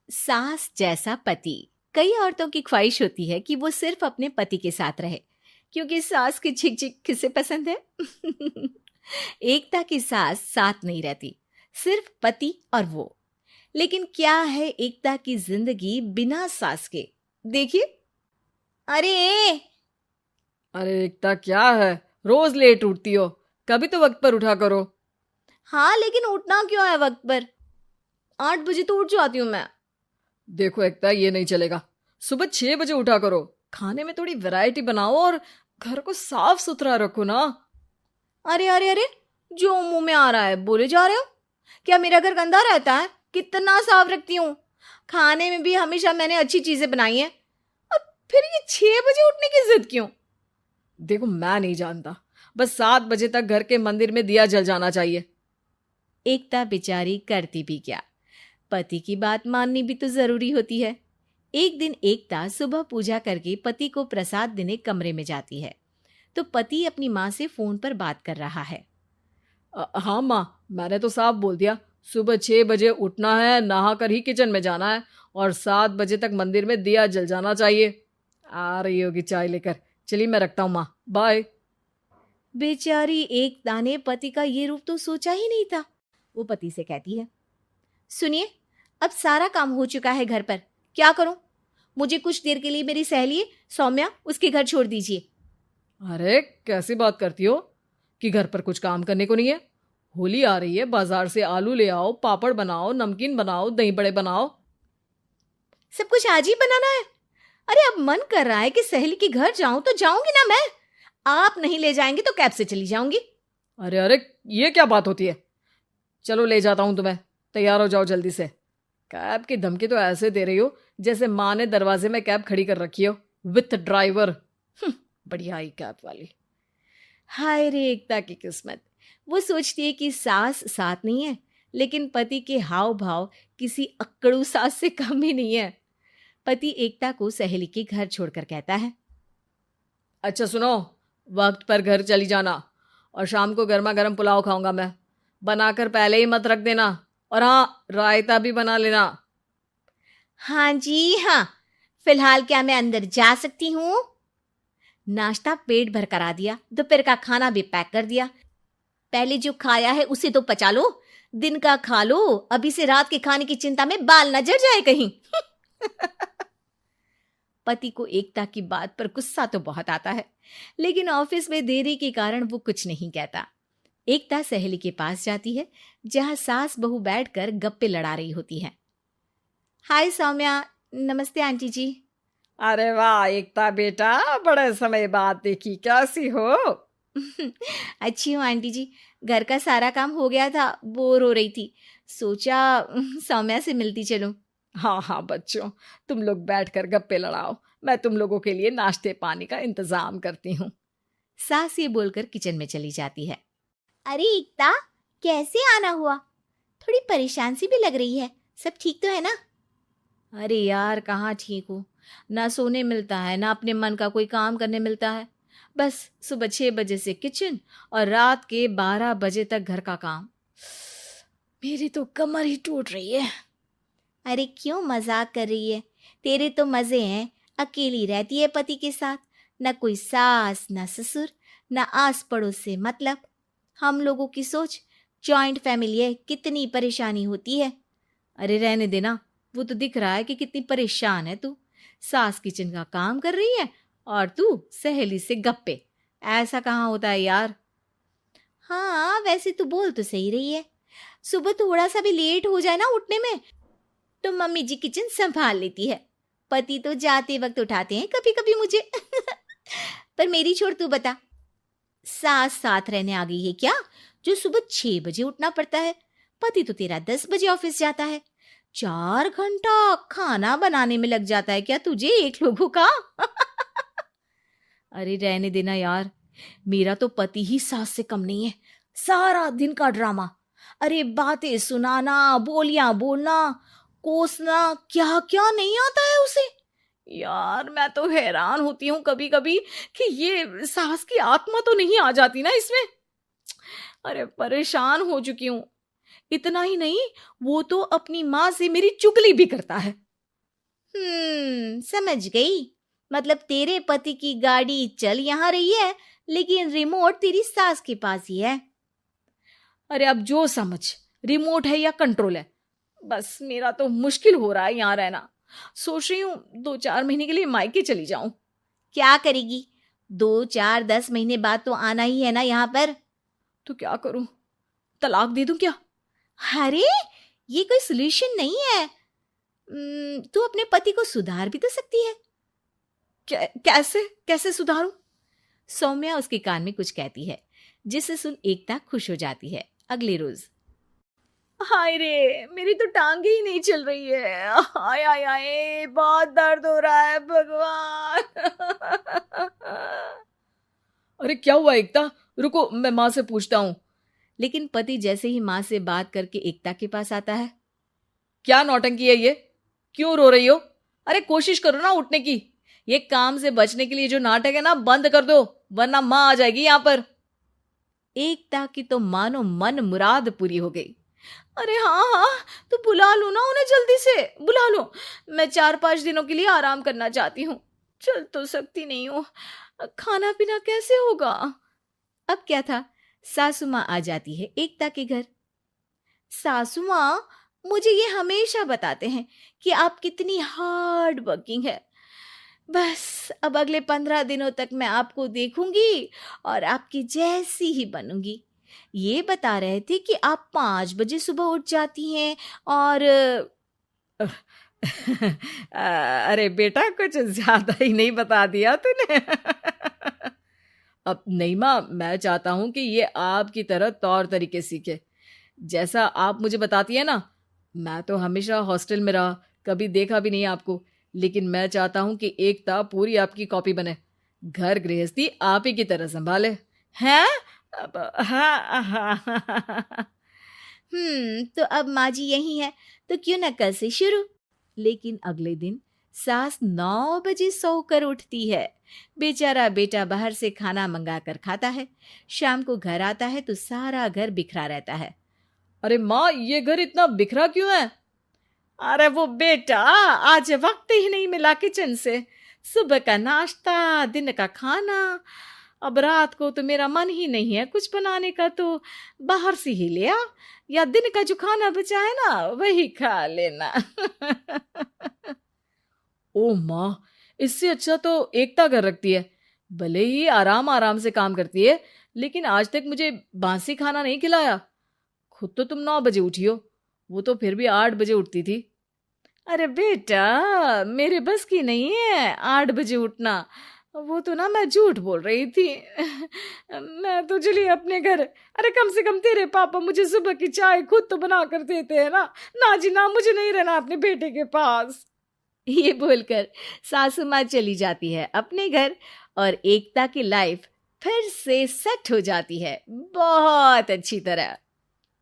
सास जैसा पति। कई औरतों की ख्वाहिश होती है कि वो सिर्फ अपने पति के साथ रहे, क्योंकि सास की झिक झिक किसे पसंद है। एकता की सास साथ नहीं रहती, सिर्फ पति और वो। लेकिन क्या है एकता की जिंदगी बिना सास के? देखिए। अरे अरे एकता, क्या है? रोज लेट उठती हो। कभी तो वक्त पर उठा करो। हाँ, लेकिन उठना क्यों है वक्त पर? 8 बजे तो उठ जाती हूँ मैं। देखो एकता, ये नहीं चलेगा। सुबह 6 बजे उठा करो। खाने में थोड़ी वैरायटी बनाओ और घर को साफ सुथरा रखो ना। अरे अरे अरे, जो मुंह में आ रहा है बोले जा रहे हो। क्या मेरा घर गंदा रहता है? कितना साफ रखती हूँ। खाने में भी हमेशा मैंने अच्छी चीजें बनाई हैं। और फिर ये 6 बजे उठने की जिद क्यों? देखो, मैं नहीं जानता। बस 7 बजे तक घर के मंदिर में दिया जल जाना चाहिए। एकता बेचारी करती भी क्या, पति की बात माननी भी तो जरूरी होती है। एक दिन एकता सुबह पूजा करके पति को प्रसाद देने कमरे में जाती है, तो पति अपनी माँ से फोन पर बात कर रहा है। हाँ माँ, मैंने तो साफ बोल दिया। सुबह 6 बजे उठना है, नहा कर ही किचन में जाना है और 7 बजे तक मंदिर में दिया जल जाना चाहिए। आ रही होगी चाय लेकर। चलिए मैं रखता हूँ माँ, बाय। बेचारी एकता ने पति का ये रूप तो सोचा ही नहीं था। वो पति से कहती है, सुनिए, अब सारा काम हो चुका है घर पर, क्या करूं? मुझे कुछ देर के लिए मेरी सहेली सौम्या उसके घर छोड़ दीजिए। अरे कैसी बात करती हो कि घर पर कुछ काम करने को नहीं है? होली आ रही है, बाजार से आलू ले आओ, पापड़ बनाओ, नमकीन बनाओ, दही बड़े बनाओ। सब कुछ आज ही बनाना है? अरे अब मन कर रहा है कि सहेली के घर जाऊं तो जाऊंगी ना मैं। आप नहीं ले जाएंगे तो कैब से चली जाऊंगी। अरे अरे, ये क्या बात होती है? चलो ले जाता हूँ तुम्हें। तैयार हो जाओ जल्दी से। कैब की धमकी तो ऐसे दे रही हो जैसे माँ ने दरवाजे में कैब खड़ी कर रखी हो, विथ ड्राइवर। बढ़िया आई कैब वाली। हाय रे एकता की किस्मत। वो सोचती है कि सास साथ नहीं है, लेकिन पति के हाव भाव किसी अक्कड़ू सास से कम ही नहीं है। पति एकता को सहेली के घर छोड़कर कहता है, अच्छा सुनो, वक्त पर घर चली जाना और शाम को गर्मा गर्म पुलाव खाऊंगा मैं। बनाकर पहले ही मत रख देना। और हाँ, रायता भी बना लेना। हाँ जी हाँ, फिलहाल क्या मैं अंदर जा सकती हूँ? नाश्ता पेट भर करा दिया, दोपहर का खाना भी पैक कर दिया। पहले जो खाया है उसे तो पचा लो, दिन का खा लो, अभी से रात के खाने की चिंता में बाल न जल जाए कहीं। पति को एकता की बात पर गुस्सा तो बहुत आता है, लेकिन ऑफिस में देरी के कारण वो कुछ नहीं कहता। एकता सहेली के पास जाती है, जहां सास बहू बैठकर गप्पे लड़ा रही होती है। हाय सौम्या। नमस्ते आंटी जी। अरे वाह एकता बेटा, बड़े समय बाद देखी, कैसी हो? अच्छी हूँ आंटी जी। घर का सारा काम हो गया था, बोर हो रही थी, सोचा सौम्या से मिलती चलूं। हाँ हाँ बच्चों, तुम लोग बैठकर गप्पे लड़ाओ। मैं तुम लोगों के लिए नाश्ते पानी का इंतजाम करती हूँ। सास ये बोलकर किचन में चली जाती है। अरे एकता, कैसे आना हुआ? थोड़ी परेशान सी भी लग रही है, सब ठीक तो है ना? अरे यार, कहाँ ठीक हूँ। ना सोने मिलता है, ना अपने मन का कोई काम करने मिलता है। बस सुबह 6 बजे से किचन और रात के 12 बजे तक घर का काम। मेरी तो कमर ही टूट रही है। अरे क्यों मजाक कर रही है? तेरे तो मजे हैं। अकेली रहती है पति के साथ, न कोई सास न ससुर, न आस पड़ोस से मतलब। हम लोगों की सोच, जॉइंट फैमिली है, कितनी परेशानी होती है। अरे रहने देना, वो तो दिख रहा है कि कितनी परेशान है तू। सास किचन का काम कर रही है और तू सहेली से गप्पे। ऐसा कहाँ होता है यार। हाँ वैसे तू बोल तो सही रही है। सुबह थोड़ा सा भी लेट हो जाए ना उठने में, तो मम्मी जी किचन संभाल लेती है। पति तो जाते वक्त उठाते हैं कभी कभी मुझे। पर मेरी छोड़, तू बता, सास साथ रहने आ गई है क्या, जो सुबह 6 बजे उठना पड़ता है? पति तो तेरा 10 बजे ऑफिस जाता है। 4 घंटा खाना बनाने में लग जाता है क्या तुझे, एक लोगों का? अरे रहने देना यार, मेरा तो पति ही सास से कम नहीं है। सारा दिन का ड्रामा। अरे बातें सुनाना, बोलियां बोलना, कोसना, क्या क्या नहीं आता है उसे। यार मैं तो हैरान होती हूँ कभी कभी कि ये सास की आत्मा तो नहीं आ जाती ना इसमें। अरे परेशान हो चुकी हूँ। इतना ही नहीं, वो तो अपनी माँ से मेरी चुगली भी करता है। समझ गई। मतलब तेरे पति की गाड़ी चल यहाँ रही है, लेकिन रिमोट तेरी सास के पास ही है। अरे अब जो समझ, रिमोट है या कंट्रोल है, बस मेरा तो मुश्किल हो रहा है यहाँ रहना। सोच रही हूँ 2-4 महीने के लिए मायके चली जाऊं। क्या करेगी? 2-4-10 महीने बाद तो आना ही है ना यहाँ पर। तो क्या करूं, तलाक दे दूं क्या? अरे ये कोई सोल्यूशन नहीं है। तू अपने पति को सुधार भी तो सकती है। कैसे कैसे सुधारूं? सौम्या उसके कान में कुछ कहती है, जिसे सुन एकता खुश हो जाती है। अगले रोज, हाय रे, मेरी तो टांगे ही नहीं चल रही है। हाय हाय हाय, बहुत दर्द हो रहा है भगवान। अरे क्या हुआ एकता, रुको मैं माँ से पूछता हूँ। लेकिन पति जैसे ही माँ से बात करके एकता के पास आता है। क्या नौटंकी है ये, क्यों रो रही हो? अरे कोशिश करो ना उठने की। ये काम से बचने के लिए जो नाटक है ना, बंद कर दो, वरना माँ आ जाएगी यहाँ पर। एकता की तो मानो मन मुराद पूरी हो गई। अरे हाँ हाँ, तो बुला लो ना उन्हें, जल्दी से बुला लो। मैं 4-5 दिनों के लिए आराम करना चाहती हूँ, चल तो सकती नहीं हूँ। खाना पीना कैसे होगा? अब क्या था, सासू माँ आ जाती है एकता के घर। सासू माँ, मुझे ये हमेशा बताते हैं कि आप कितनी हार्ड वर्किंग है। बस अब अगले 15 दिनों तक मैं आपको देखूंगी और आपकी जैसी ही बनूंगी। ये बता रहे थे कि आप 5 बजे सुबह उठ जाती हैं और अरे बेटा, कुछ ज्यादा ही नहीं बता दिया तूने। अब नहीं माँ, मैं चाहता हूं कि ये आपकी तरह तौर तरीके सीखे, जैसा आप मुझे बताती है ना। मैं तो हमेशा हॉस्टल में रहा, कभी देखा भी नहीं आपको, लेकिन मैं चाहता हूं कि एकता पूरी आपकी कॉपी बने, घर गृहस्थी आप ही की तरह संभाले। हैं? हाँ। तो अब माँ जी यही है, तो क्यों ना कल से शुरू। लेकिन अगले दिन सास 9 बजे सोकर उठती है। बेचारा बेटा बाहर से खाना मंगा कर खाता है। शाम को घर आता है तो सारा घर बिखरा रहता है। अरे माँ, ये घर इतना बिखरा क्यों है? अरे वो बेटा, आज वक्त ही नहीं मिला किचन से। सुबह का नाश्ता, दिन का खाना, अब रात को तो मेरा मन ही नहीं है कुछ बनाने का, तो बाहर से ही ले आ, या दिन का जो खाना बचा है ना वही खा लेना। ओ माँ, इससे अच्छा तो एकता घर रखती है, भले ही आराम आराम से काम करती है, लेकिन आज तक मुझे बासी खाना नहीं खिलाया। खुद तो तुम 9 बजे उठी हो, वो तो फिर भी 8 बजे उठती थी। अरे बेटा, मेरे बस की नहीं है 8 बजे उठना, वो तो ना मैं झूठ बोल रही थी। मैं तो चली अपने घर। अरे कम से कम तेरे पापा मुझे सुबह की चाय खुद तो बना कर देते हैं ना। ना जी ना, मुझे नहीं रहना अपने बेटे के पास। ये बोलकर सासू माँ चली जाती है अपने घर और एकता की लाइफ फिर से सेट हो जाती है बहुत अच्छी तरह।